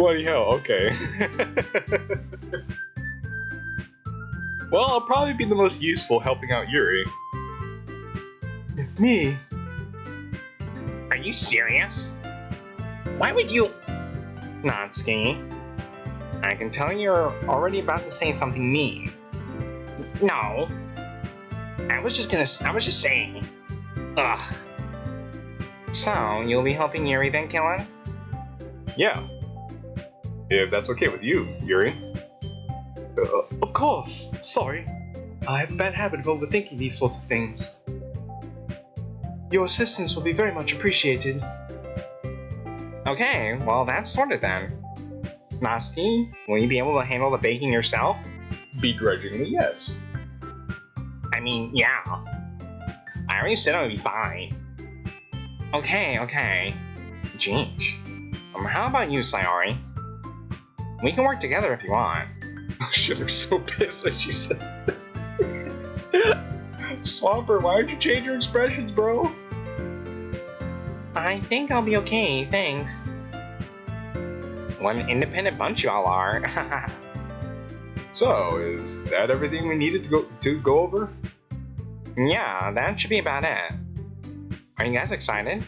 Bloody hell, okay. Well, I'll probably be the most useful helping out Yuri. Me? Are you serious? Why would you... Natsuki, I can tell you're already about to say something mean. No. I was just saying. Ugh. So, you'll be helping Yuri then, JQilin? Yeah. If that's okay with you, Yuri. Of course. Sorry. I have a bad habit of overthinking these sorts of things. Your assistance will be very much appreciated. Okay, well that's sorted then. Natsuki, will you be able to handle the baking yourself? Begrudgingly, yes. I mean, yeah. I already said I would be fine. Okay. Jeez. How about you, Sayori? We can work together if you want. She looks so pissed when she said that. Swamper, why would you change your expressions, bro? I think I'll be okay, thanks. What an independent bunch you all are. So, is that everything we needed to go over? Yeah, that should be about it. Are you guys excited?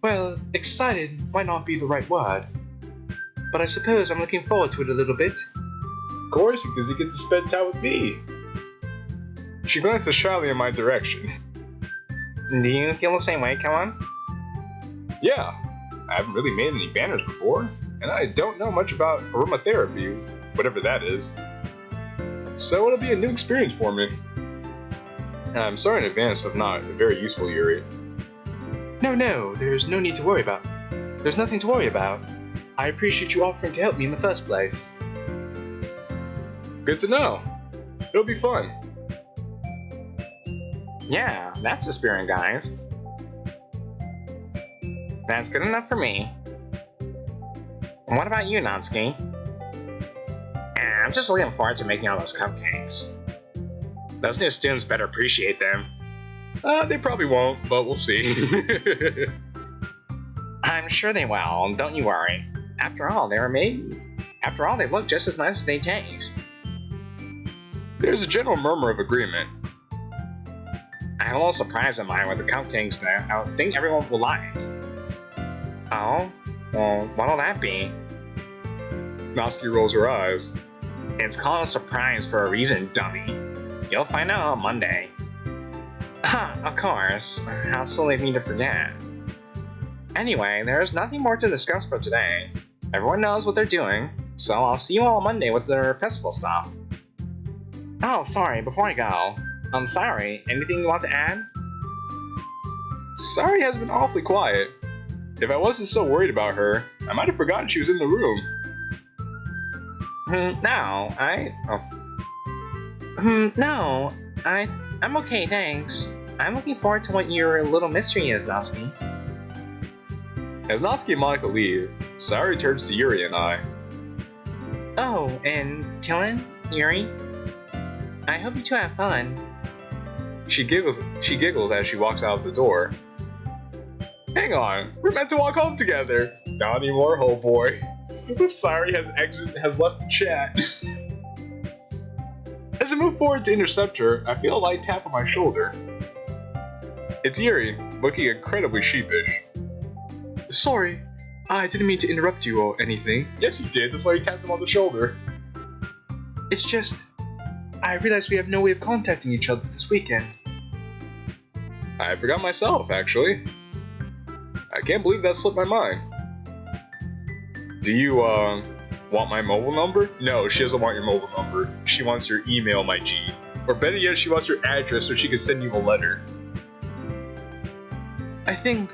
Well, excited might not be the right word. But I suppose I'm looking forward to it a little bit. Of course, because you get to spend time with me. She glances shyly in my direction. Do you feel the same way, JQilin? Yeah, I haven't really made any banners before, and I don't know much about aromatherapy, whatever that is. So it'll be a new experience for me. And I'm sorry in advance if not very useful, Yuri. No, there's no need to worry about. There's nothing to worry about. I appreciate you offering to help me in the first place. Good to know. It'll be fun. Yeah, that's the spirit, guys. That's good enough for me. And what about you, Natsuki? I'm just looking forward to making all those cupcakes. Those new students better appreciate them. They probably won't, but we'll see. I'm sure they will, don't you worry. After all, they look just as nice as they taste. There's a general murmur of agreement. I have a little surprise in mind with the cupcakes there. I would think everyone will like. Oh? Well, what'll that be? Natsuki rolls her eyes. It's called a surprise for a reason, dummy. You'll find out on Monday. Ha, of course. How silly of me to forget. Anyway, there's nothing more to discuss for today. Everyone knows what they're doing, so I'll see you all on Monday with their festival stuff. Oh, sorry, before I go. I'm sorry, anything you want to add? Sorry has been awfully quiet. If I wasn't so worried about her, I might have forgotten she was in the room. I'm okay, thanks. I'm looking forward to what your little mystery is, Natsuki. As Natsuki and Monica leave, Sayori turns to Yuri and I. Oh, and JQilin, Yuri? I hope you two have fun. She giggles as she walks out the door. Hang on, we're meant to walk home together. Not anymore, oh boy. Sayori has left the chat. As I move forward to intercept her, I feel a light tap on my shoulder. It's Yuri, looking incredibly sheepish. Sorry, I didn't mean to interrupt you or anything. Yes, you did. That's why you tapped him on the shoulder. It's just, I realized we have no way of contacting each other this weekend. I forgot myself, actually. I can't believe that slipped my mind. Do you, want my mobile number? No, she doesn't want your mobile number. She wants your email, my G. Or better yet, she wants your address so she can send you a letter. I think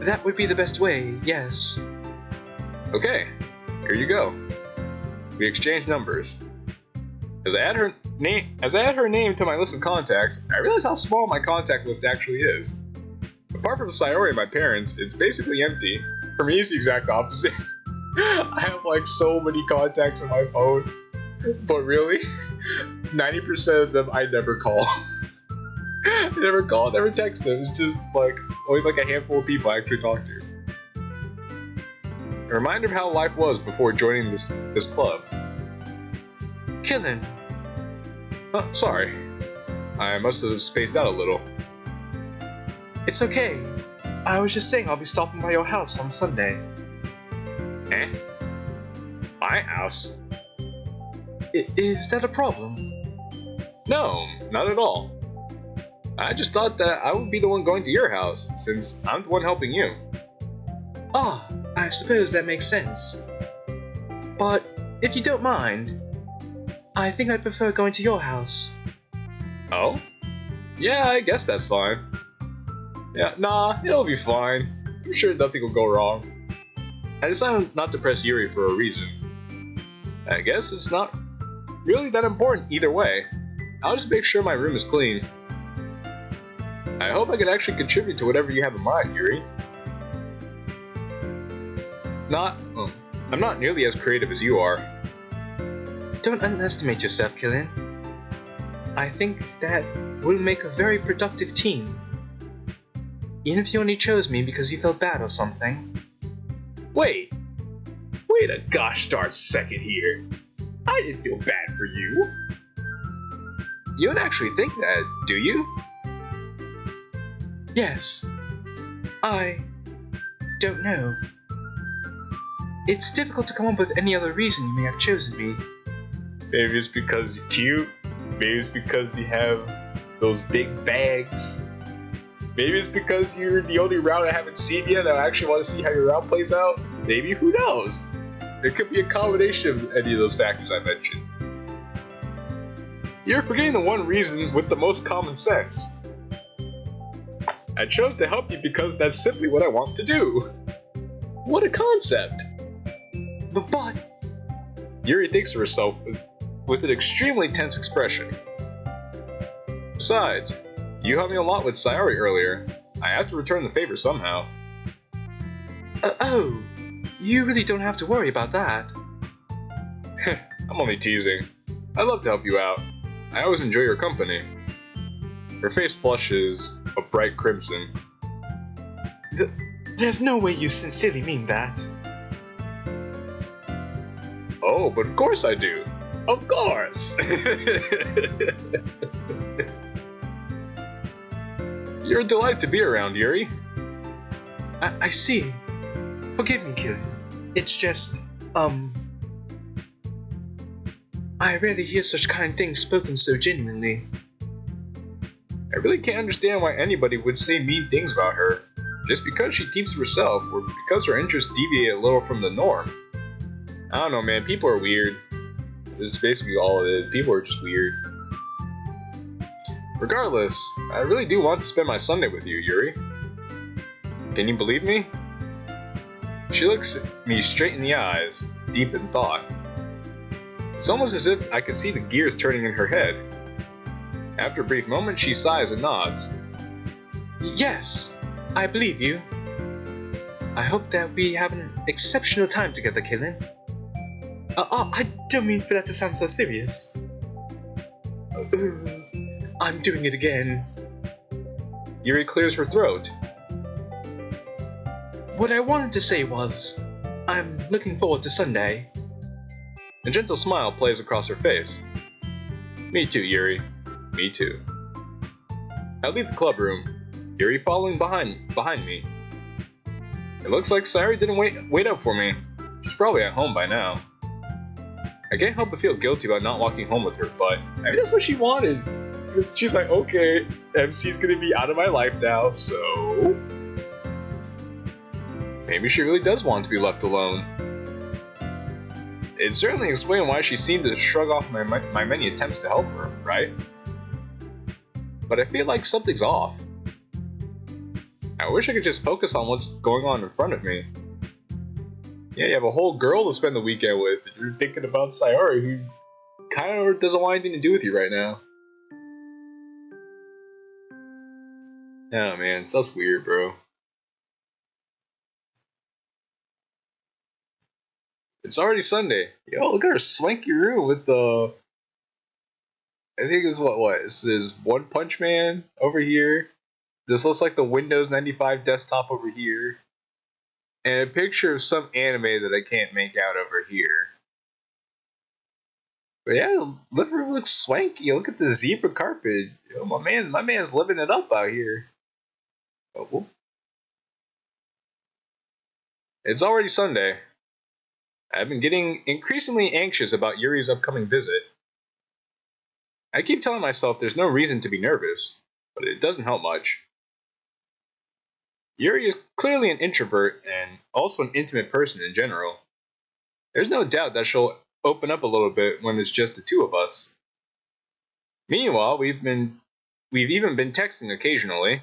that would be the best way, yes. Okay, here you go. We exchange numbers. As I add her name to my list of contacts, I realize how small my contact list actually is. Apart from Sayori and my parents, it's basically empty. For me, it's the exact opposite. I have like so many contacts on my phone, but really, 90% of them I never call. I never call, never text them. It's just like only like a handful of people I actually talk to. reminder of how life was before joining this club. Qilin, Sorry. I must have spaced out a little. it's okay. I was just saying I'll be stopping by your house on Sunday. Eh? My house? Is that a problem? No, not at all. I just thought that I would be the one going to your house, since I'm the one helping you. Ah, I suppose that makes sense. But if you don't mind, I think I'd prefer going to your house. Oh? Yeah, I guess that's fine. Yeah, nah, it'll be fine. I'm sure nothing will go wrong. I decided not to press Yuri for a reason. I guess it's not really that important either way. I'll just make sure my room is clean. I hope I can actually contribute to whatever you have in mind, Yuri. I'm not nearly as creative as you are. Don't underestimate yourself, Qilin. I think that we'll make a very productive team. Even if you only chose me because you felt bad or something. Wait a gosh darn second here. I didn't feel bad for you. You don't actually think that, do you? Yes. I don't know. It's difficult to come up with any other reason you may have chosen me. Maybe it's because you're cute. Maybe it's because you have those big bags. Maybe it's because you're the only route I haven't seen yet and I actually want to see how your route plays out. Maybe, who knows? There could be a combination of any of those factors I mentioned. You're forgetting the one reason with the most common sense. I chose to help you because that's simply what I want to do. What a concept! But Yuri thinks of herself with an extremely tense expression. Besides, you helped me a lot with Sayori earlier. I have to return the favor somehow. Oh, you really don't have to worry about that. I'm only teasing. I'd love to help you out. I always enjoy your company. Her face flushes a bright crimson. There's no way you sincerely mean that. Oh, but of course I do. Of course! You're a delight to be around, Yuri. I see. Forgive me, Qilin. It's just, I rarely hear such kind things spoken so genuinely. I really can't understand why anybody would say mean things about her, just because she keeps to herself or because her interests deviate a little from the norm. I don't know, man, people are weird. It's basically all it is. People are just weird. Regardless, I really do want to spend my Sunday with you, Yuri. Can you believe me? She looks me straight in the eyes, deep in thought. It's almost as if I could see the gears turning in her head. After a brief moment, she sighs and nods. Yes, I believe you. I hope that we have an exceptional time together, Qilin. I don't mean for that to sound so serious. I'm doing it again. Yuri clears her throat. What I wanted to say was, I'm looking forward to Sunday. A gentle smile plays across her face. Me too, Yuri. Me too. I leave the club room, Yuri following behind me. It looks like Sayori didn't wait up for me. She's probably at home by now. I can't help but feel guilty about not walking home with her, but maybe that's what she wanted. She's like, okay, MC's gonna be out of my life now, so... Maybe she really does want to be left alone. It certainly explains why she seemed to shrug off my many attempts to help her, right? But I feel like something's off. I wish I could just focus on what's going on in front of me. Yeah, you have a whole girl to spend the weekend with, and you're thinking about Sayori, who kind of doesn't want anything to do with you right now. Oh man, stuff's weird, bro. It's already Sunday. Yo, look at her swanky room with the... I think it's what? This is One Punch Man over here. This looks like the Windows 95 desktop over here. and a picture of some anime that I can't make out over here. But yeah, the living room looks swanky. Look at the zebra carpet. Oh, my man's living it up out here. Oh, whoop. It's already Sunday. I've been getting increasingly anxious about Yuri's upcoming visit. I keep telling myself there's no reason to be nervous, but it doesn't help much. Yuri is clearly an introvert and also an intimate person in general. There's no doubt that she'll open up a little bit when it's just the two of us. Meanwhile, we've even been texting occasionally.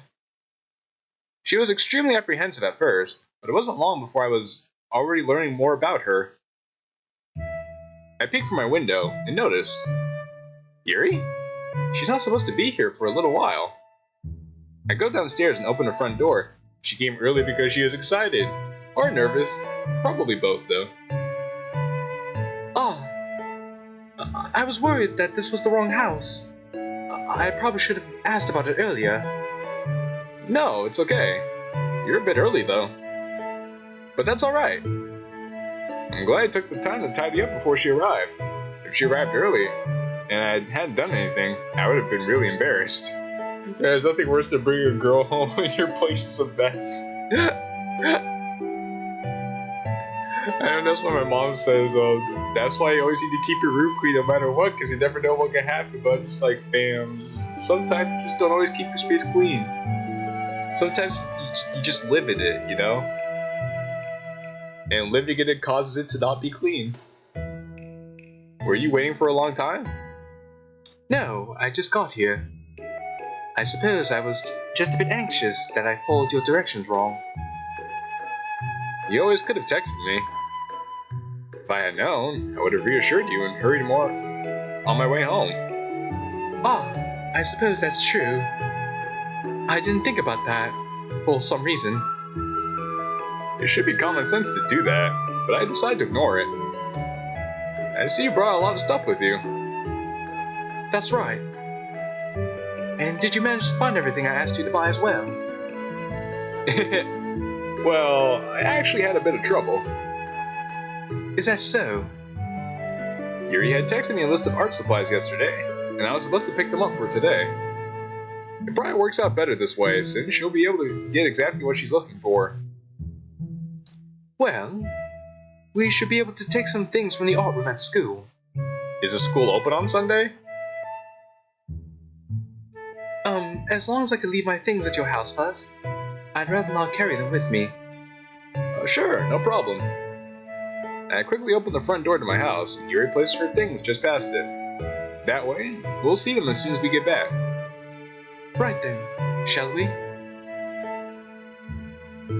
She was extremely apprehensive at first, but it wasn't long before I was already learning more about her. I peeked from my window and noticed, Yuri? She's not supposed to be here for a little while. I go downstairs and open the front door. She came early because she was excited. Or nervous. Probably both, though. Oh, I was worried that this was the wrong house. I probably should have asked about it earlier. No, it's okay. You're a bit early, though. But that's alright. I'm glad I took the time to tidy up before she arrived. If she arrived early, and I hadn't done anything, I would have been really embarrassed. There's nothing worse than bringing a girl home when your place is a mess. And that's what my mom says, that's why you always need to keep your room clean no matter what, because you never know what can happen. But just like, bam, sometimes you just don't always keep your space clean. Sometimes you just live in it, you know? And living in it causes it to not be clean. Were you waiting for a long time? No, I just got here. I suppose I was just a bit anxious that I followed your directions wrong. You always could have texted me. If I had known, I would have reassured you and hurried more on my way home. Ah, I suppose that's true. I didn't think about that, for some reason. It should be common sense to do that, but I decided to ignore it. I see you brought a lot of stuff with you. That's right. And did you manage to find everything I asked you to buy as well? Well, I actually had a bit of trouble. Is that so? Yuri had texted me a list of art supplies yesterday, and I was supposed to pick them up for today. It probably works out better this way, since she'll be able to get exactly what she's looking for. Well, we should be able to take some things from the art room at school. Is the school open on Sunday? As long as I can leave my things at your house first. I'd rather not carry them with me. Sure, no problem. I quickly opened the front door to my house, and Yuri placed her things just past it. That way, we'll see them as soon as we get back. Right then, shall we?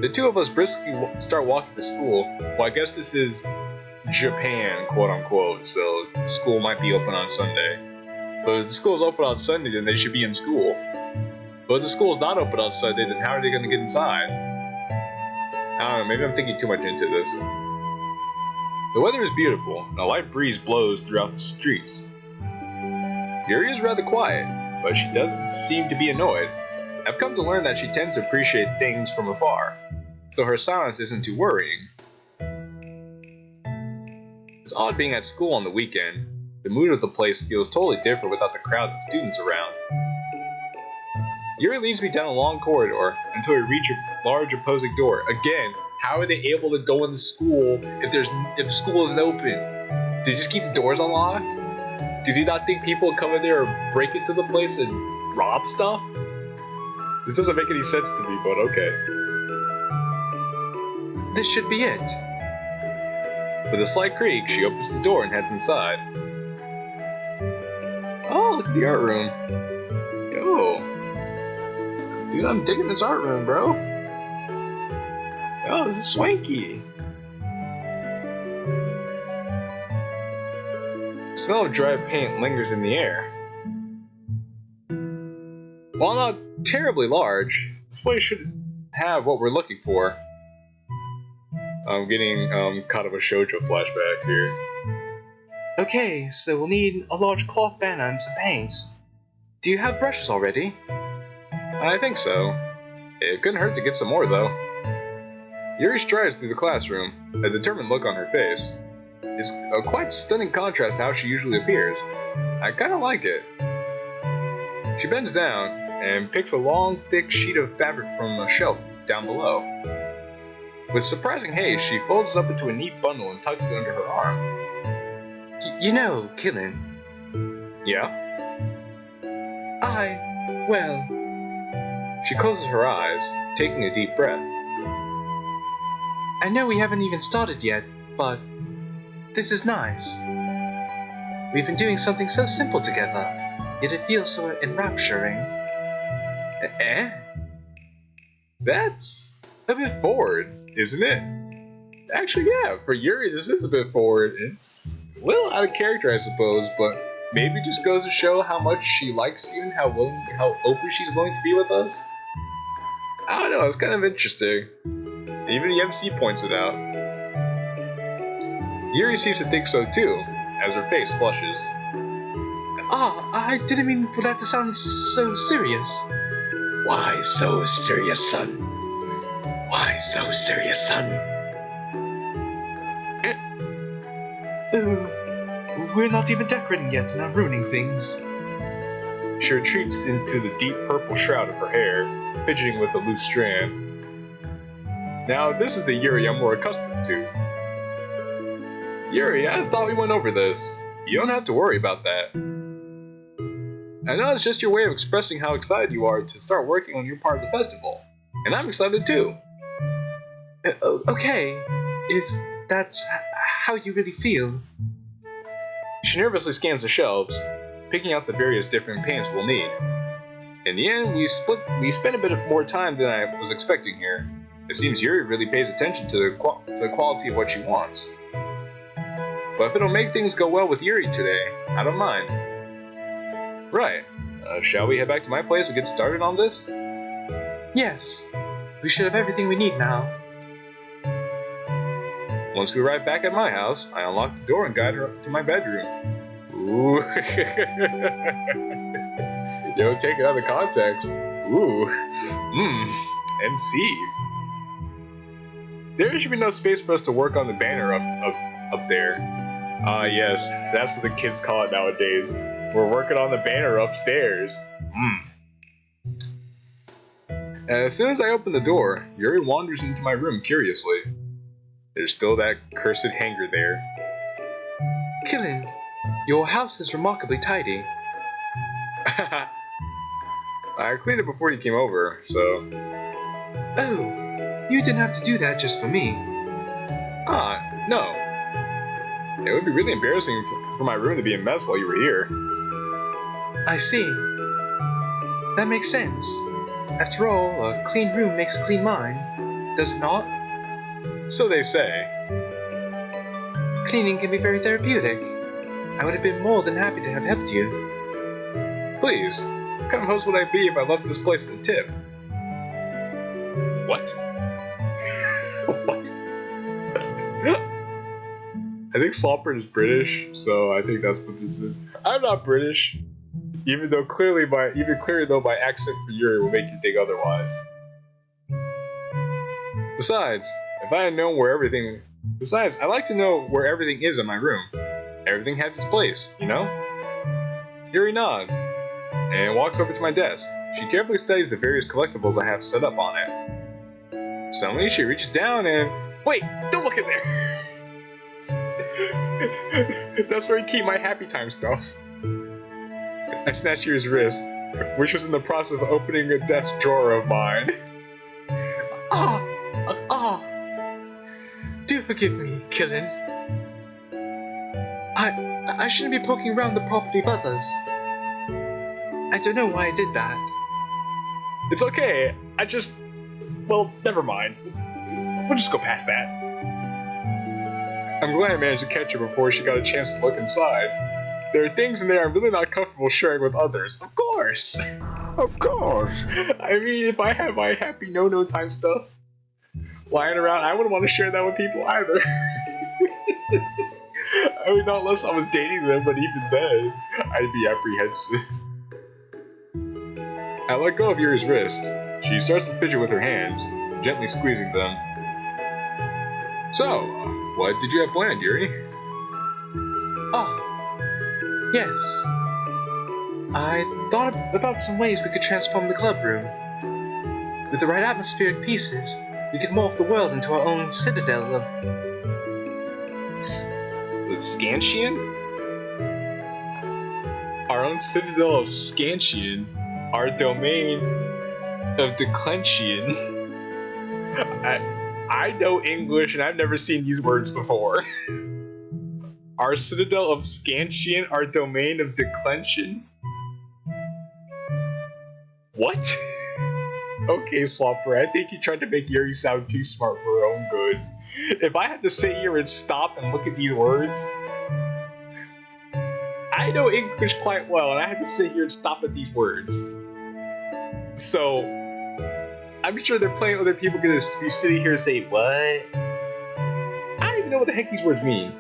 The two of us briskly start walking to school. Well, I guess this is Japan, quote-unquote, so school might be open on Sunday. But if the school's open on Sunday, then they should be in school. But if the school's not open on Sunday, then how are they going to get inside? I don't know, maybe I'm thinking too much into this. The weather is beautiful, and a light breeze blows throughout the streets. Yuri is rather quiet, but she doesn't seem to be annoyed. I've come to learn that she tends to appreciate things from afar, so her silence isn't too worrying. It's odd being at school on the weekend. The mood of the place feels totally different without the crowds of students around. Yuri leads me down a long corridor until we reach a large opposing door. Again, how are they able to go in the school if the school isn't open? Did they just keep the doors unlocked? Did you not think people would come in there or break into the place and rob stuff? This doesn't make any sense to me, but okay. This should be it. With a slight creak, she opens the door and heads inside. Oh, look at the art room. Yo. Dude, I'm digging this art room, bro. Oh, this is swanky. The smell of dry paint lingers in the air. While not terribly large, this place should have what we're looking for. I'm getting kind of a shoujo flashbacks here. Okay, so we'll need a large cloth banner and some paints. Do you have brushes already? I think so. It couldn't hurt to get some more, though. Yuri strides through the classroom, a determined look on her face. It's a quite stunning contrast to how she usually appears. I kinda like it. She bends down and picks a long, thick sheet of fabric from a shelf down below. With surprising haste, she folds it up into a neat bundle and tucks it under her arm. You know, Qilin, Yeah? well, She closes her eyes, taking a deep breath. I know we haven't even started yet, but this is nice. We've been doing something so simple together, yet it feels so enrapturing. Eh? That's a bit forward, isn't it? Actually, yeah, for Yuri, this is a bit forward. It's a little out of character, I suppose, but maybe it just goes to show how much she likes you and how open she's willing to be with us. I don't know, it's kind of interesting. Even the MC points it out. Yuri seems to think so too, as her face flushes. I didn't mean for that to sound so serious. Why so serious, son? Why so serious, son? We're not even decorating yet and I'm ruining things. She retreats into the deep purple shroud of her hair, fidgeting with a loose strand. Now, this is the Yuri I'm more accustomed to. Yuri, I thought we went over this. You don't have to worry about that. I know it's just your way of expressing how excited you are to start working on your part of the festival. And I'm excited too. Okay, if that's how you really feel. She nervously scans the shelves, picking out the various different paints we'll need. In the end, we spent a bit more time than I was expecting here. It seems Yuri really pays attention to the quality of what she wants. But if it'll make things go well with Yuri today, I don't mind. Right. Shall we head back to my place and get started on this? Yes, we should have everything we need now. Once we arrive back at my house, I unlock the door and guide her up to my bedroom. Ooh. Yo, take it out of context. Ooh. MC. There should be no space for us to work on the banner up there. Yes, that's what the kids call it nowadays. We're working on the banner upstairs. As soon as I open the door, Yuri wanders into my room curiously. There's still that cursed hanger there. Qilin, your house is remarkably tidy. I cleaned it before you came over, so... Oh, you didn't have to do that just for me. No. It would be really embarrassing for my room to be a mess while you were here. I see. That makes sense. After all, a clean room makes a clean mind, does it not? So they say. Cleaning can be very therapeutic. I would have been more than happy to have helped you. Please, what kind of host would I be if I left this place in a tip? What? What? I think Sloppert is British, so I think that's what this is. I'm not British, even clearly my accent for Yuri will make you think otherwise. Besides, I like to know where everything is in my room. Everything has its place, you know? Yuri nods, and walks over to my desk. She carefully studies the various collectibles I have set up on it. Suddenly, she reaches down and... Wait! Don't look in there! That's where I keep my happy time stuff. I snatched Yuri's wrist, which was in the process of opening a desk drawer of mine. Do forgive me, Qilin. I shouldn't be poking around the property of others. I don't know why I did that. It's okay, well, never mind. We'll just go past that. I'm glad I managed to catch her before she got a chance to look inside. There are things in there I'm really not comfortable sharing with others. Of course! Of course! I mean, if I have my happy no time stuff lying around, I wouldn't want to share that with people either. I mean, not unless I was dating them, but even then, I'd be apprehensive. I let go of Yuri's wrist. She starts to fidget with her hands, gently squeezing them. So, what did you have planned, Yuri? Oh, yes. I thought about some ways we could transform the club room. With the right atmospheric pieces, we could morph the world into our own citadel of... The Scantian? Our own citadel of Scantian. Our domain of Declension. I know English and I've never seen these words before. Our citadel of Scantian, our domain of Declension. What? Okay, Swapper, I think you tried to make Yuri sound too smart for her own good. If I had to sit here and stop and look at these words, I know English quite well, and I had to sit here and stop at these words. So, I'm sure there are plenty of other people gonna be sitting here and say, what? I don't even know what the heck these words mean.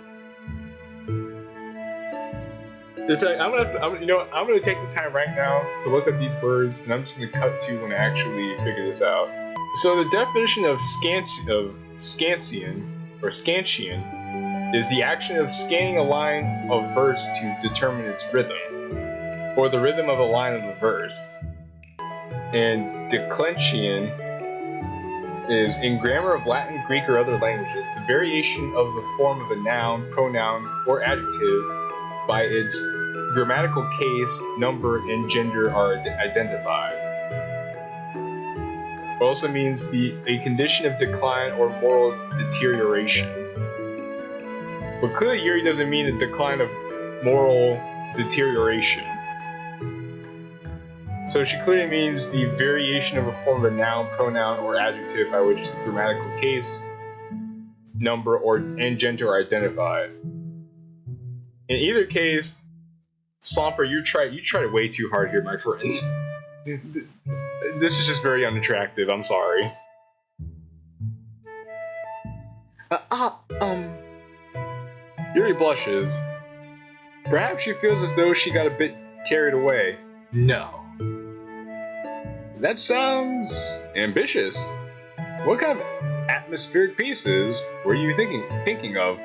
In fact, I'm gonna take the time right now to look up these words, and I'm just gonna cut to when I actually figure this out. So the definition of Scantian is the action of scanning a line of verse to determine its rhythm, or the rhythm of a line of the verse. And Declension is, in grammar of Latin, Greek, or other languages, the variation of the form of a noun, pronoun, or adjective by its grammatical case, number, and gender are identified. It also means a condition of decline or moral deterioration. But clearly Yuri doesn't mean a decline of moral deterioration. So she clearly means the variation of a form of a noun, pronoun, or adjective by which the grammatical case, number, and gender are identified. In either case, Swamper, you tried way too hard here, my friend. This is just very unattractive, I'm sorry. Yuri blushes. Perhaps she feels as though she got a bit carried away. No. That sounds ambitious. What kind of atmospheric pieces were you thinking of?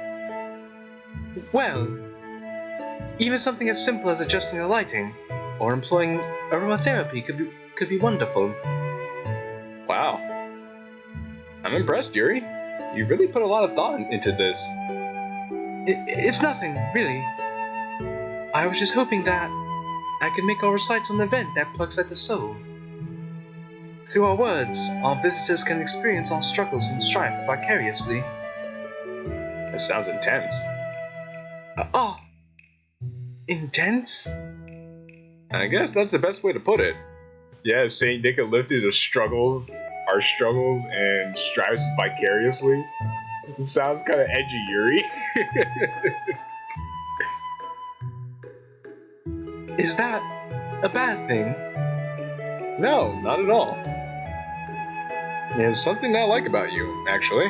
Well, even something as simple as adjusting the lighting, or employing aromatherapy could be wonderful. Wow. I'm impressed, Yuri. You really put a lot of thought into this. It's nothing, really. I was just hoping that I could make our recital an event that plucks at the soul. Through our words, our visitors can experience our struggles and strife vicariously. That sounds intense. Intense? I guess that's the best way to put it. Yeah, saying they could live through our struggles and strives vicariously. It sounds kind of edgy, Yuri. Is that a bad thing? No, not at all. There's something that I like about you, actually.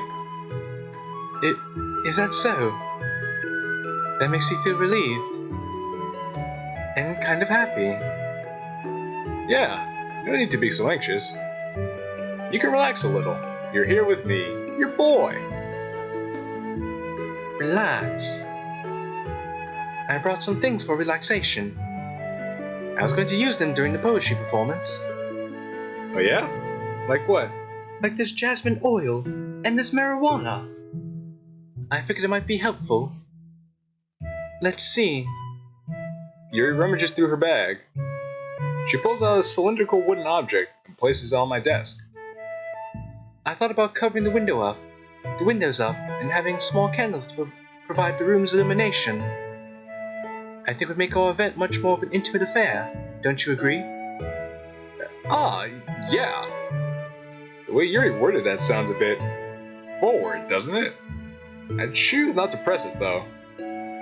Is that so? That makes you feel relieved. And kind of happy. Yeah, you don't need to be so anxious. You can relax a little. You're here with me, your boy. Relax. I brought some things for relaxation. I was going to use them during the poetry performance. Oh yeah? Like what? Like this jasmine oil and this marijuana. I figured it might be helpful. Let's see. Yuri rummages through her bag. She pulls out a cylindrical wooden object and places it on my desk. I thought about covering the windows up, and having small candles to provide the room's illumination. I think it would make our event much more of an intimate affair. Don't you agree? Yeah. The way Yuri worded that sounds a bit forward, doesn't it? I'd choose not to press it, though.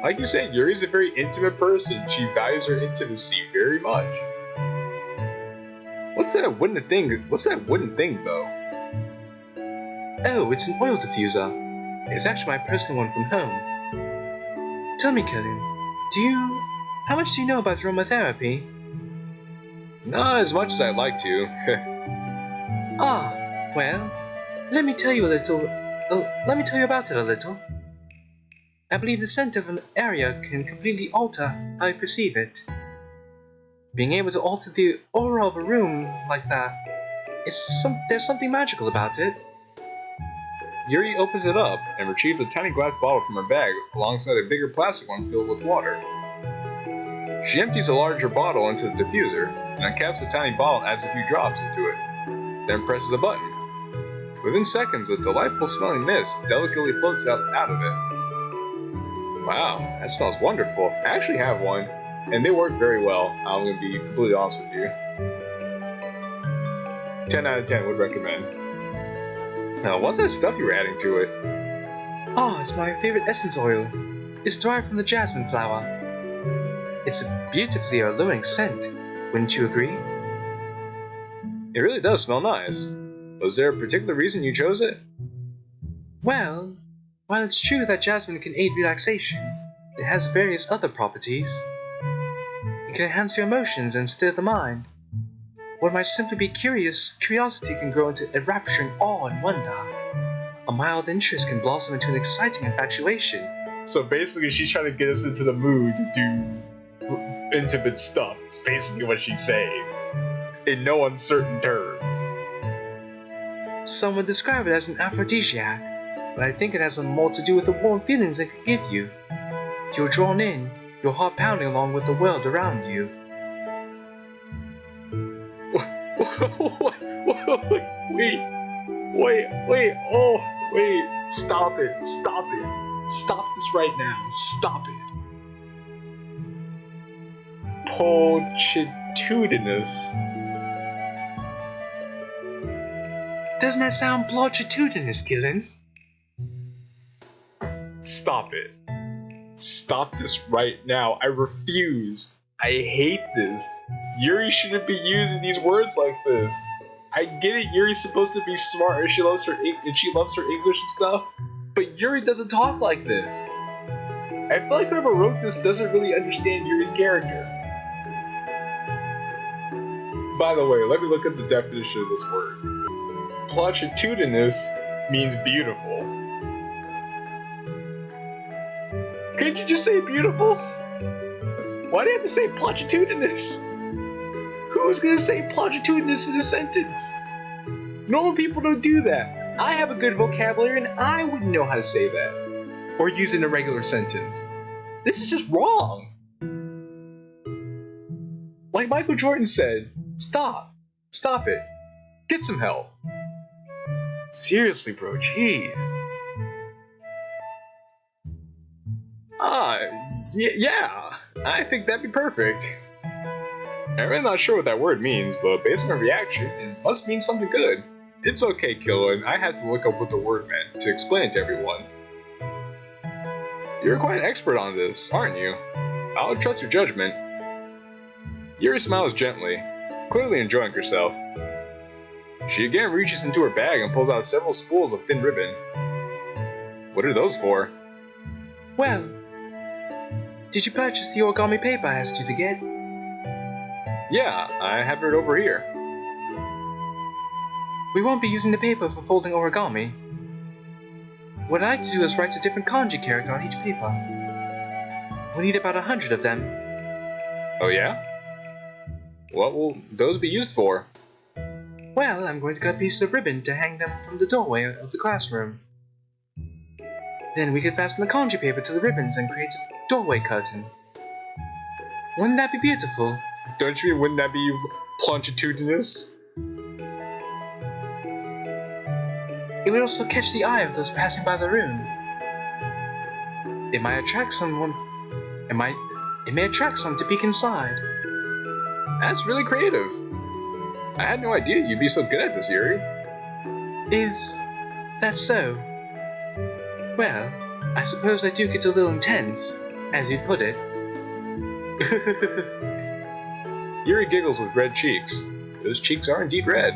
Like you said, Yuri's a very intimate person. She values her intimacy very much. What's that wooden thing, though? Oh, it's an oil diffuser. It's actually my personal one from home. Tell me, Kilin, how much do you know about aromatherapy? Not as much as I'd like to. Well, let me tell you a little let me tell you about it a little. I believe the scent of an area can completely alter how you perceive it. Being able to alter the aura of a room like that, there's something magical about it. Yuri opens it up and retrieves a tiny glass bottle from her bag alongside a bigger plastic one filled with water. She empties a larger bottle into the diffuser and uncaps the tiny bottle and adds a few drops into it, then presses a button. Within seconds, a delightful smelling mist delicately floats out of it. Wow, that smells wonderful. I actually have one, and they work very well. I'm going to be completely honest with you. 10 out of 10 would recommend. Now, what's that stuff you were adding to it? Oh, it's my favorite essence oil. It's derived from the jasmine flower. It's a beautifully alluring scent, wouldn't you agree? It really does smell nice. Was there a particular reason you chose it? Well, while it's true that jasmine can aid relaxation, it has various other properties. It can enhance your emotions and stir the mind. What might simply be curiosity can grow into enrapturing awe and wonder. A mild interest can blossom into an exciting infatuation. So basically, she's trying to get us into the mood to do intimate stuff. It's basically what she's saying. In no uncertain terms. Some would describe it as an aphrodisiac, but I think it has more to do with the warm feelings it can give you. You're drawn in, your heart pounding along with the world around you. Wait, stop it. Stop this right now. Stop it. Pulchitudinous. Doesn't that sound longitudinous, Gillen? Stop it. Stop this right now. I refuse. I hate this. Yuri shouldn't be using these words like this. I get it, Yuri's supposed to be smart and she loves her English and stuff, but Yuri doesn't talk like this. I feel like whoever wrote this doesn't really understand Yuri's character. By the way, let me look at the definition of this word. Pulchitudinous means beautiful. Couldn't you just say beautiful? Why do you have to say pulchitudinous? Who's gonna say pulchitudinous in a sentence? Normal people don't do that. I have a good vocabulary and I wouldn't know how to say that. Or use it in a regular sentence. This is just wrong. Like Michael Jordan said, stop it, get some help. Seriously, bro, jeez. Yeah, I think that'd be perfect. I'm really not sure what that word means, but based on my reaction, it must mean something good. It's okay, JQilin, I had to look up what the word meant to explain it to everyone. You're quite an expert on this, aren't you? I'll trust your judgment. Yuri smiles gently, clearly enjoying herself. She again reaches into her bag and pulls out several spools of thin ribbon. What are those for? Well, did you purchase the origami paper I asked you to get? Yeah, I have it over here. We won't be using the paper for folding origami. What I'd like to do is write a different kanji character on each paper. We need about 100 of them. Oh yeah? What will those be used for? Well, I'm going to cut pieces of ribbon to hang them from the doorway of the classroom. Then we could fasten the kanji paper to the ribbons and create a doorway curtain. Wouldn't that be beautiful? Don't you mean, wouldn't that be pulchitudinous? It would also catch the eye of those passing by the room. It might attract someone. It may attract some to peek inside. That's really creative. I had no idea you'd be so good at this, Yuri. Is that so? Well, I suppose I do get a little intense, as you'd put it. Yuri giggles with red cheeks. Those cheeks are indeed red.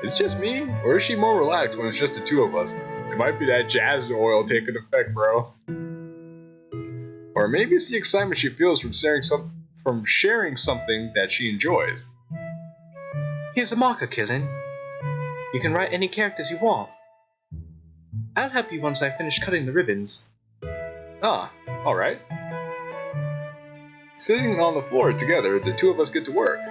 Is it just me, or is she more relaxed when it's just the two of us? It might be that jasmine oil taking effect, bro. Or maybe it's the excitement she feels from sharing something that she enjoys. Here's a marker, JQilin. You can write any characters you want. I'll help you once I finish cutting the ribbons. Ah, alright. Sitting on the floor together, the two of us get to work.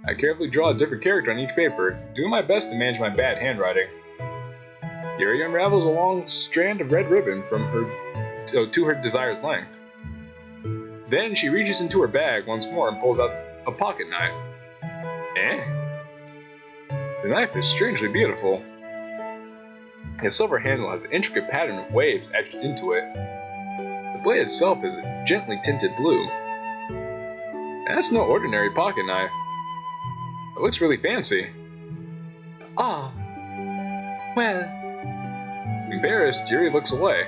I carefully draw a different character on each paper, doing my best to manage my bad handwriting. Yuri unravels a long strand of red ribbon from her to her desired length. Then she reaches into her bag once more and pulls out a pocket knife. Eh? The knife is strangely beautiful. Its silver handle has an intricate pattern of waves etched into it. The blade itself is a gently tinted blue. That's no ordinary pocket knife. It looks really fancy. Ah. Well. Embarrassed, Yuri looks away.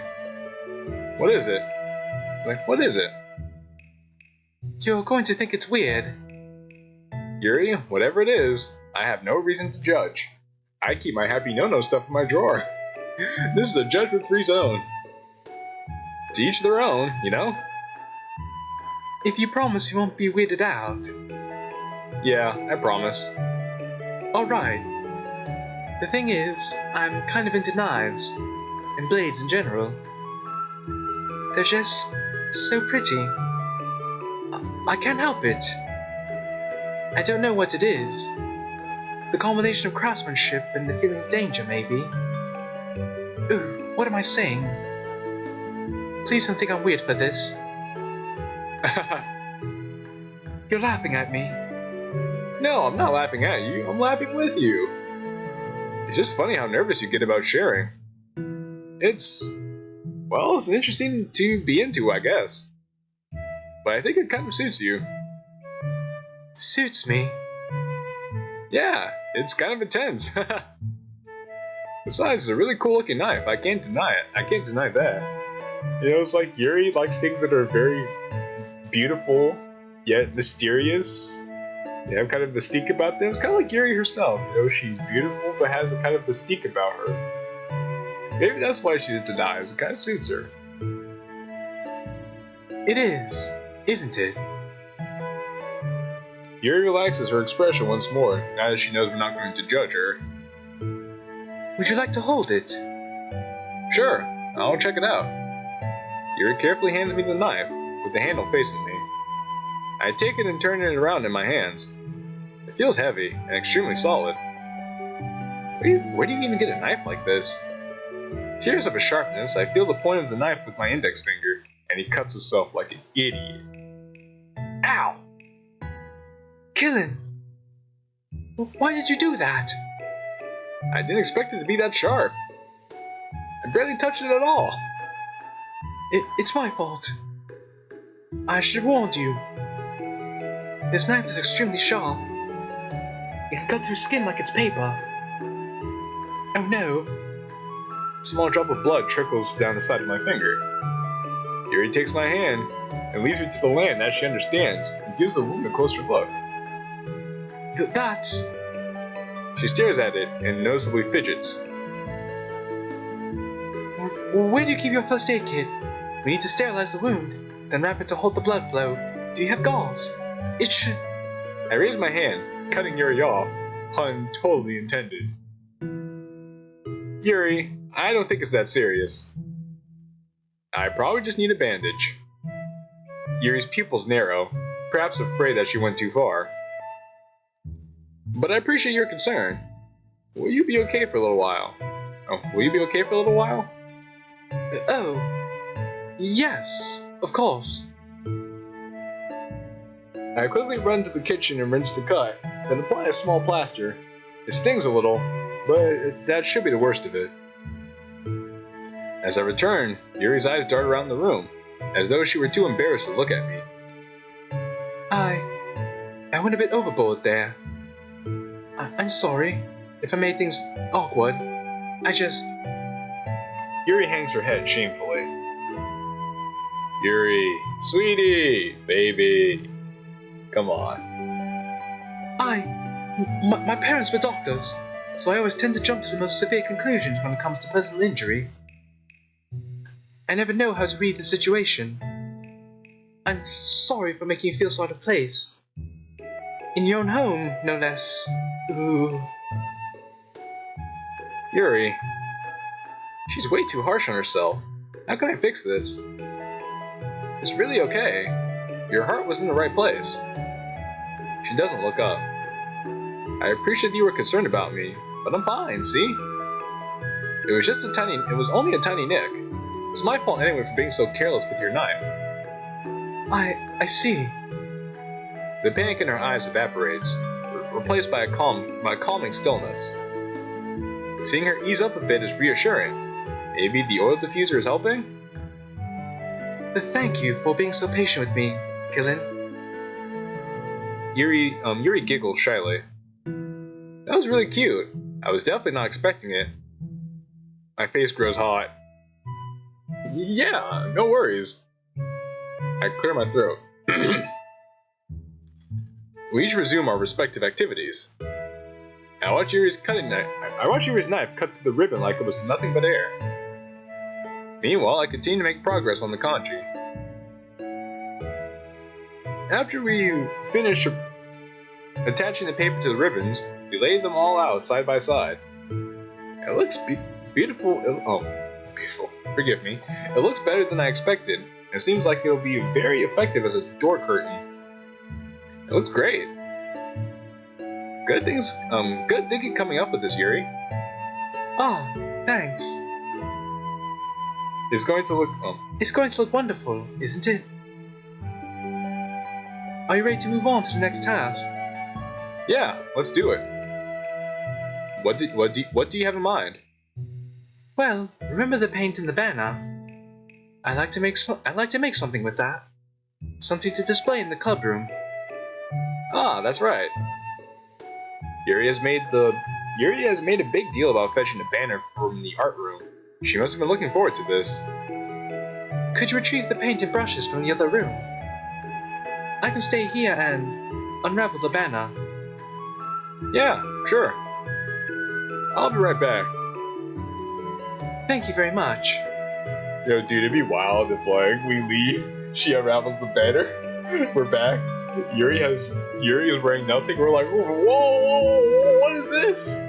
What is it? What is it? You're going to think it's weird. Yuri, whatever it is, I have no reason to judge. I keep my happy no-no stuff in my drawer. This is a judgment-free zone. To each their own, you know? If you promise you won't be weirded out. Yeah, I promise. Alright. The thing is, I'm kind of into knives, and blades in general. They're just so pretty. I can't help it. I don't know what it is. The combination of craftsmanship and the feeling of danger, maybe. Ooh, what am I saying? Please don't think I'm weird for this. You're laughing at me. No, I'm not laughing at you. I'm laughing with you. It's just funny how nervous you get about sharing. It's interesting to be into, I guess. But I think it kind of suits you. Suits me? Yeah, it's kind of intense. Besides, it's a really cool looking knife. I can't deny it. I can't deny that. You know, it's like Yuri likes things that are very beautiful, yet mysterious. They have kind of mystique about them. It's kind of like Yuri herself. You know, she's beautiful, but has a kind of mystique about her. Maybe that's why she's into knives. It kind of suits her. It is, isn't it? Yuri relaxes her expression once more, now that she knows we're not going to judge her. Would you like to hold it? Sure, I'll check it out. Yuri carefully hands me the knife, with the handle facing me. I take it and turn it around in my hands. It feels heavy and extremely solid. Where do you even get a knife like this? Curious of its sharpness, I feel the point of the knife with my index finger, and he cuts himself like an idiot. Ow! Qilin! Why did you do that? I didn't expect it to be that sharp. I barely touched it at all. It's my fault. I should have warned you. This knife is extremely sharp. It can cut through skin like it's paper. Oh no. A small drop of blood trickles down the side of my finger. Yuri takes my hand and leads me to the land that she understands and gives the wound a closer look. That's... She stares at it and noticeably fidgets. Where do you keep your first aid kit? We need to sterilize the wound, then wrap it to hold the blood flow. Do you have gauze? It should... I raise my hand, cutting Yuri off. Pun totally intended. Yuri, I don't think it's that serious. I probably just need a bandage. Yuri's pupils narrow, perhaps afraid that she went too far. But I appreciate your concern. Will you be okay for a little while? Will you be okay for a little while? Oh. Yes, of course. I quickly run to the kitchen and rinse the cut, then apply a small plaster. It stings a little, but that should be the worst of it. As I return, Yuri's eyes dart around the room, as though she were too embarrassed to look at me. I went a bit overboard there. I'm sorry if I made things awkward. Yuri hangs her head shamefully. Yuri, sweetie, baby, come on. My parents were doctors, so I always tend to jump to the most severe conclusions when it comes to personal injury. I never know how to read the situation. I'm sorry for making you feel so out of place. In your own home, no less. Ooh. Yuri, She's way too harsh on herself. How can I fix this? It's really okay. Your heart was in the right place. She doesn't look up. I appreciate you were concerned about me, but I'm fine, see? It was only a tiny nick. It's my fault anyway for being so careless with your knife. I see. The panic in her eyes evaporates, replaced by a calming stillness. Seeing her ease up a bit is reassuring. Maybe the oil diffuser is helping? But thank you for being so patient with me, Killin. Yuri giggles shyly. That was really cute. I was definitely not expecting it. My face grows hot. Yeah, no worries. I clear my throat. We each resume our respective activities. I watch Yuri's knife cut through the ribbon like it was nothing but air. Meanwhile, I continue to make progress on the kanji. After we finish attaching the paper to the ribbons, we lay them all out side by side. It looks beautiful. Beautiful. Forgive me. It looks better than I expected. It seems like it'll be very effective as a door curtain. It looks great. Good thinking coming up with this, Yuri. Oh, thanks. It's going to look wonderful, isn't it? Are you ready to move on to the next task? Yeah, let's do it. What do you have in mind? Well, remember the paint in the banner? I'd like to make something with that. Something to display in the club room. Ah, that's right. Yuri has made a big deal about fetching a banner from the art room. She must have been looking forward to this. Could you retrieve the paint and brushes from the other room? I can stay here and unravel the banner. Yeah, sure. I'll be right back. Thank you very much. Yo, dude, it'd be wild if, like, we leave, she unravels the banner, we're back, Yuri is wearing nothing, we're like, whoa, what is this?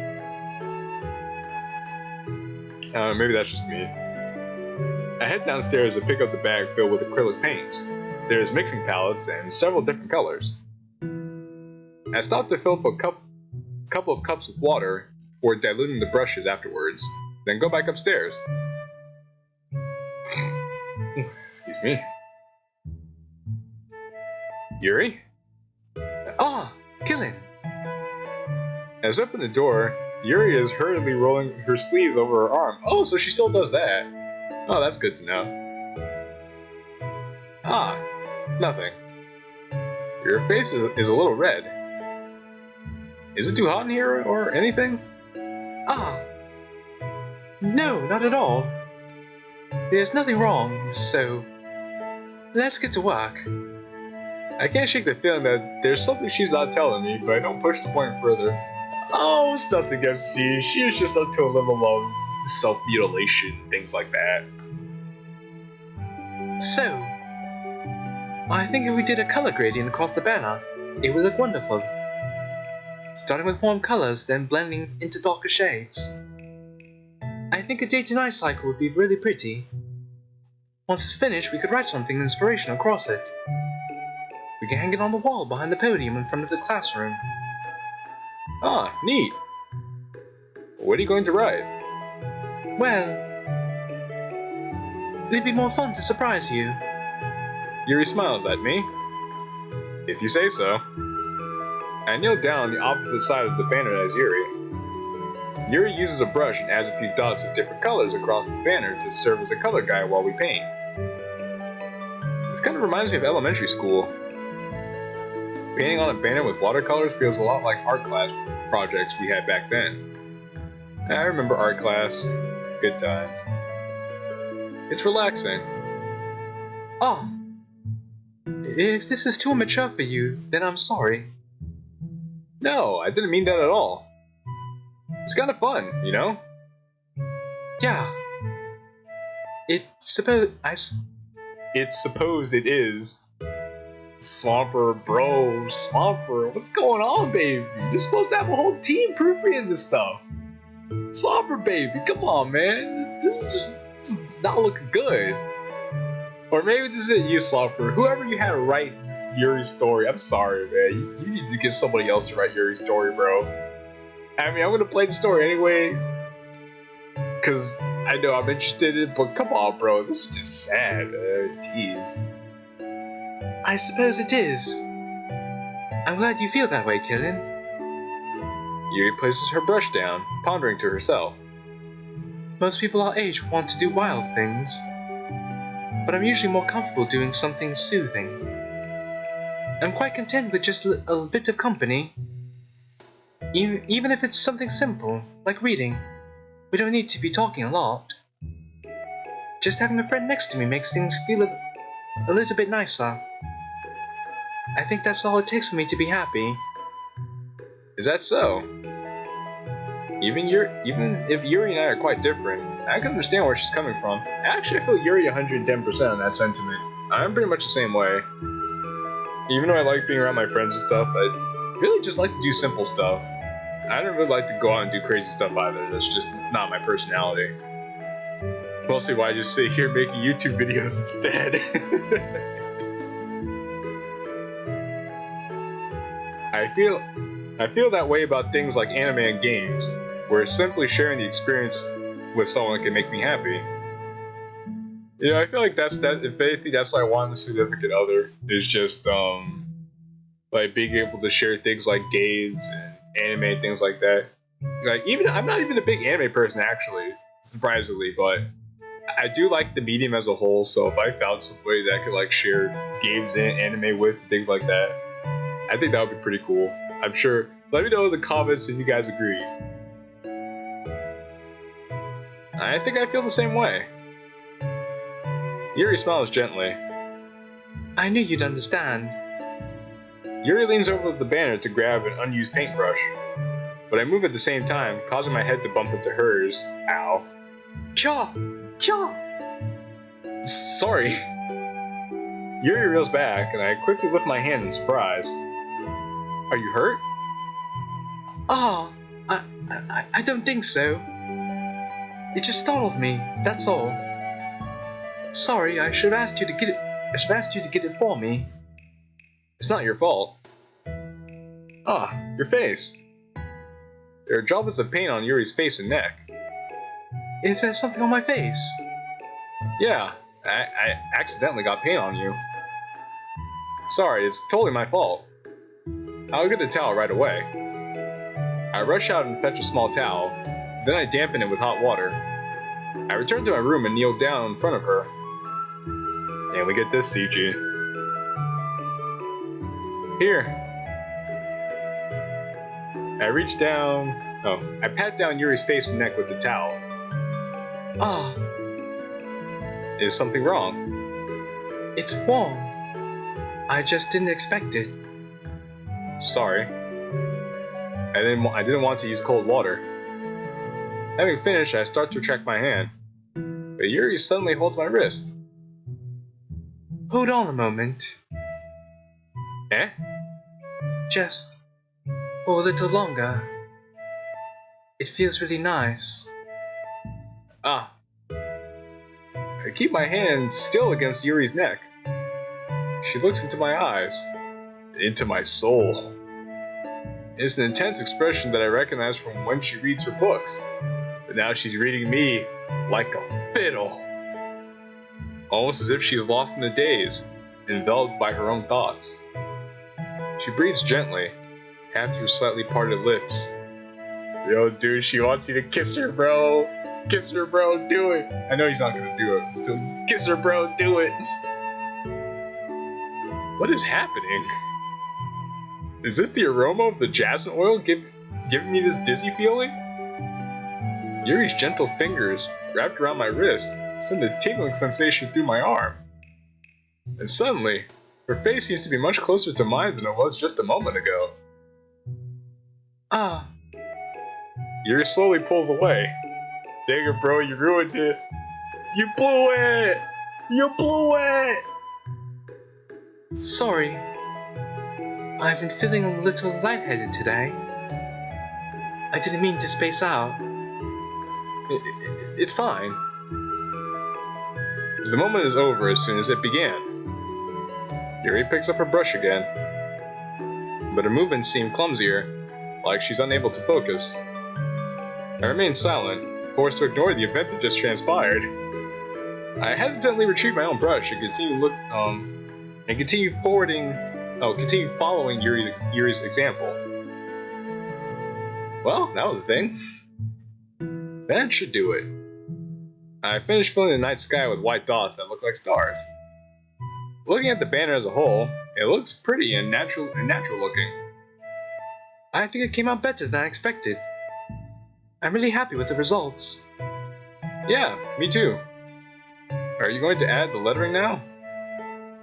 Maybe that's just me. I head downstairs and pick up the bag filled with acrylic paints. There's mixing palettes and several different colors. I stop to fill up a couple of cups of water before diluting the brushes afterwards, then go back upstairs. Excuse me. Yuri? Ah, Killin. As I open the door, Yuri is hurriedly rolling her sleeves over her arm. Oh, so she still does that. Oh, that's good to know. Ah, nothing. Your face is a little red. Is it too hot in here or anything? Ah, no, not at all. There's nothing wrong, so let's get to work. I can't shake the feeling that there's something she's not telling me, but I don't push the point further. Oh, it's nothing against you. She is just up to a level of self-mutilation, things like that. So, I think if we did a color gradient across the banner, it would look wonderful. Starting with warm colors, then blending into darker shades. I think a day to night cycle would be really pretty. Once it's finished, we could write something inspirational across it. We can hang it on the wall behind the podium in front of the classroom. Ah, neat. What are you going to write? Well, it'd be more fun to surprise you. Yuri smiles at me. If you say so. I kneel down on the opposite side of the banner as Yuri. Yuri uses a brush and adds a few dots of different colors across the banner to serve as a color guide while we paint. This kind of reminds me of elementary school. Painting on a banner with watercolors feels a lot like art class projects we had back then. I remember art class. Good times. It's relaxing. Oh, if this is too immature for you, then I'm sorry. No, I didn't mean that at all. It's kind of fun, you know? Yeah. It's supposed it is. Swamper, bro, Swamper, what's going on, baby? You're supposed to have a whole team proofreading this stuff. Swamper, baby, come on, man. this is not looking good. Or maybe this is it, you Slopper. Whoever you had to write Yuri's story, I'm sorry, man. You need to get somebody else to write Yuri's story, bro. I mean, I'm gonna play the story anyway, because I know I'm interested in it, but come on, bro. This is just sad, jeez. I suppose it is. I'm glad you feel that way, Killin. Yuri places her brush down, pondering to herself. Most people our age want to do wild things, but I'm usually more comfortable doing something soothing. I'm quite content with just a bit of company. Even if it's something simple, like reading. We don't need to be talking a lot. Just having a friend next to me makes things feel a little bit nicer. I think that's all it takes for me to be happy. Is that so? Even if Yuri and I are quite different, I can understand where she's coming from. Actually, I feel Yuri 110% on that sentiment. I'm pretty much the same way. Even though I like being around my friends and stuff, I really just like to do simple stuff. I don't really like to go out and do crazy stuff either. That's just not my personality. Mostly why I just sit here making YouTube videos instead. I feel that way about things like anime and games, where simply sharing the experience with someone can make me happy. You know, I feel like that's that. If anything, that's why I want a significant other. Is just like being able to share things like games and anime and things like that. Like I'm not even a big anime person actually, surprisingly, but I do like the medium as a whole. So if I found somebody that I could like share games and anime with, things like that, I think that would be pretty cool. I'm sure. Let me know in the comments if you guys agree. I think I feel the same way. Yuri smiles gently. I knew you'd understand. Yuri leans over the banner to grab an unused paintbrush, but I move at the same time, causing my head to bump into hers. Ow. Kya! Kya! Sorry. Yuri reels back, and I quickly lift my hand in surprise. Are you hurt? Ah, I don't think so. It just startled me, that's all. Sorry, I should have asked you to get it for me. It's not your fault. Ah, your face. There are droplets of paint on Yuri's face and neck. Is there something on my face? Yeah, I accidentally got paint on you. Sorry, it's totally my fault. I'll get a towel right away. I rush out and fetch a small towel, then I dampen it with hot water. I return to my room and kneel down in front of her. And we get this CG. Here. I reach down. I pat down Yuri's face and neck with the towel. Ah. Is something wrong? It's warm. I just didn't expect it. Sorry. I didn't want to use cold water. Having finished, I start to retract my hand, but Yuri suddenly holds my wrist. Hold on a moment. Eh? Just for a little longer. It feels really nice. Ah. I keep my hand still against Yuri's neck. She looks into my eyes, into my soul. It's an intense expression that I recognize from when she reads her books, but now she's reading me like a fiddle. Almost as if she's lost in a daze, enveloped by her own thoughts. She breathes gently, half through slightly parted lips. Yo, dude, she wants you to kiss her, bro. Kiss her, bro, do it. I know he's not gonna do it, but still, kiss her, bro, do it. What is happening? Is it the aroma of the jasmine oil giving me this dizzy feeling? Yuri's gentle fingers, wrapped around my wrist, send a tingling sensation through my arm. And suddenly, her face seems to be much closer to mine than it was just a moment ago. Ah. Yuri slowly pulls away. Dang it, bro, you ruined it. You blew it! You blew it! Sorry. I've been feeling a little lightheaded today. I didn't mean to space out. It's fine. The moment is over as soon as it began. Yuri picks up her brush again, but her movements seem clumsier, like she's unable to focus. I remain silent, forced to ignore the event that just transpired. I hesitantly retrieve my own brush and continue following Yuri's example. Well, that was a thing. That should do it. I finished filling the night sky with white dots that look like stars. Looking at the banner as a whole, it looks pretty and natural looking. I think it came out better than I expected. I'm really happy with the results. Yeah, me too. Are you going to add the lettering now?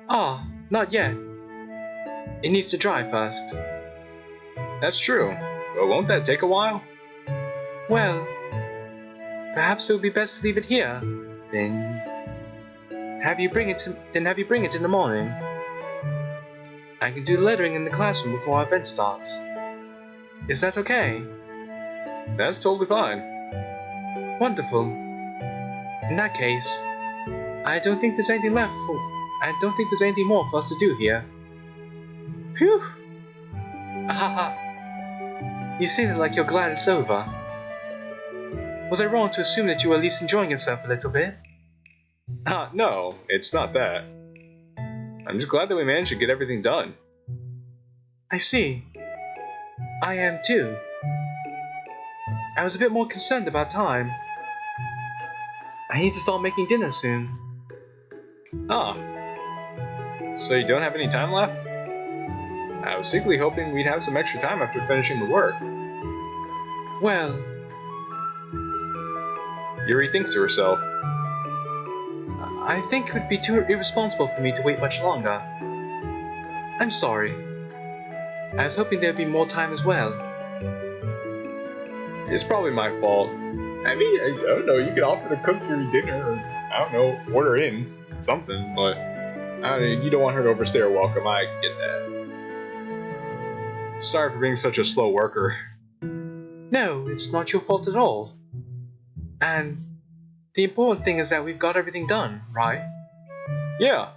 Ah, not yet. It needs to dry first. That's true, but won't that take a while? Well, perhaps it would be best to leave it here. Then have you bring it in the morning. I can do the lettering in the classroom before our event starts. Is that okay? That's totally fine. Wonderful. In that case, I don't think there's anything more for us to do here. Phew! Ahaha. You seem like you're glad it's over. Was I wrong to assume that you were at least enjoying yourself a little bit? No, it's not that. I'm just glad that we managed to get everything done. I see. I am too. I was a bit more concerned about time. I need to start making dinner soon. So you don't have any time left? I was secretly hoping we'd have some extra time after finishing the work. Well, Yuri thinks to herself. I think it would be too irresponsible for me to wait much longer. I'm sorry. I was hoping there'd be more time as well. It's probably my fault. I mean, I don't know, you could offer to cook your dinner, or, I don't know, order in something, but I don't know, you don't want her to overstay her welcome, I get that. Sorry for being such a slow worker. No, it's not your fault at all. And the important thing is that we've got everything done, right? Yeah.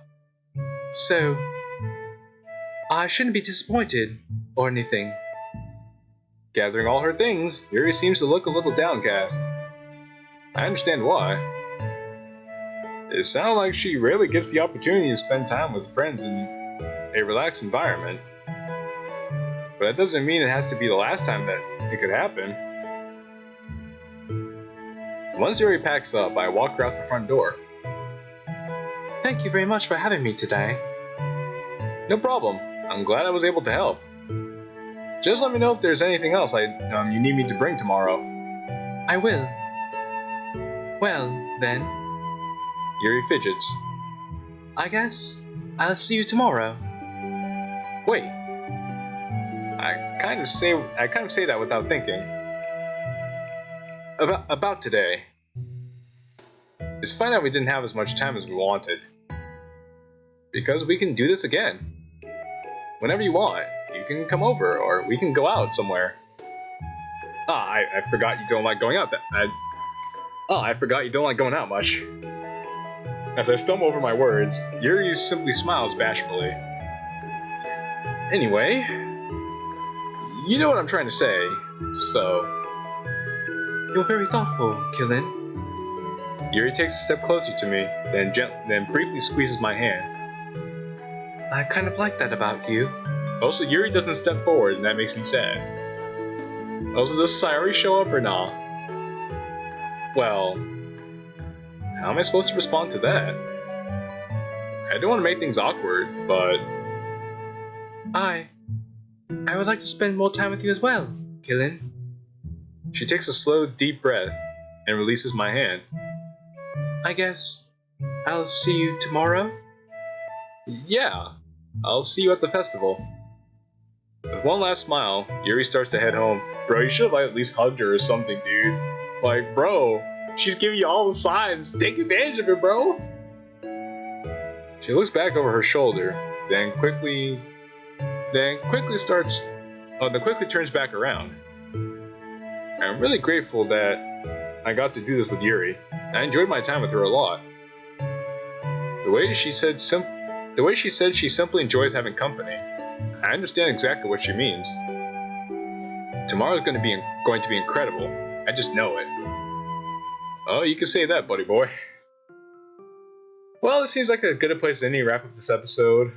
So, I shouldn't be disappointed, or anything. Gathering all her things, Yuri seems to look a little downcast. I understand why. It sounds like she rarely gets the opportunity to spend time with friends in a relaxed environment. But that doesn't mean it has to be the last time that it could happen. Once Yuri packs up, I walk her out the front door. Thank you very much for having me today. No problem. I'm glad I was able to help. Just let me know if there's anything else you need me to bring tomorrow. I will. Well, then. Yuri fidgets. I guess I'll see you tomorrow. Wait. I kind of say that without thinking. About today. It's fine that we didn't have as much time as we wanted. Because we can do this again. Whenever you want. You can come over, or we can go out somewhere. I forgot you don't like going out I forgot you don't like going out much. As I stumble over my words, Yuri simply smiles bashfully. Anyway, you know what I'm trying to say, so... You're very thoughtful, Qilin. Yuri takes a step closer to me, then briefly squeezes my hand. I kind of like that about you. Also, Yuri doesn't step forward, and that makes me sad. Also, does Sayori show up or not? Well, how am I supposed to respond to that? I don't want to make things awkward, but... I would like to spend more time with you as well, Qilin. She takes a slow, deep breath, and releases my hand. I guess I'll see you tomorrow? Yeah, I'll see you at the festival. With one last smile, Yuri starts to head home. Bro, you should have at least hugged her or something, dude. Like, bro, she's giving you all the signs. Take advantage of it, bro. She looks back over her shoulder, then quickly turns back around. I'm really grateful that I got to do this with Yuri. I enjoyed my time with her a lot. The way she said she simply enjoys having company. I understand exactly what she means. Tomorrow's going to be incredible. I just know it. Oh, you can say that, buddy boy. Well, it seems like a good place to wrap up this episode.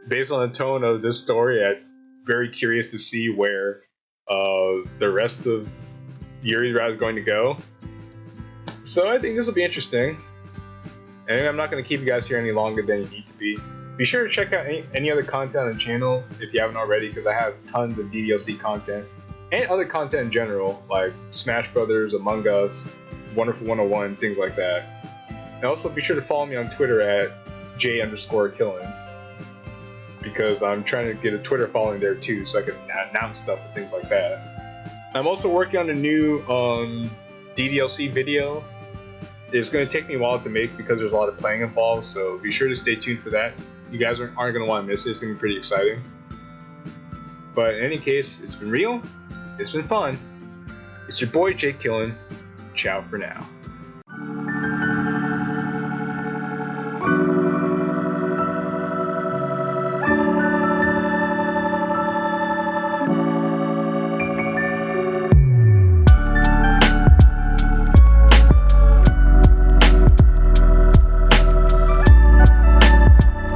Based on the tone of this story, I'm very curious to see where the rest of Yuri's route is going to go. So I think this will be interesting. And I'm not going to keep you guys here any longer than you need to be. Be sure to check out any other content on the channel if you haven't already, because I have tons of DDLC content and other content in general, like Smash Brothers, Among Us, Wonderful 101, things like that. And also be sure to follow me on Twitter at J_Kilin, because I'm trying to get a Twitter following there too, so I can announce stuff and things like that. I'm also working on a new DDLC video. It's going to take me a while to make because there's a lot of playing involved, so be sure to stay tuned for that. You guys aren't going to want to miss it. It's going to be pretty exciting. But in any case, it's been real. It's been fun. It's your boy JQilin. Ciao for now.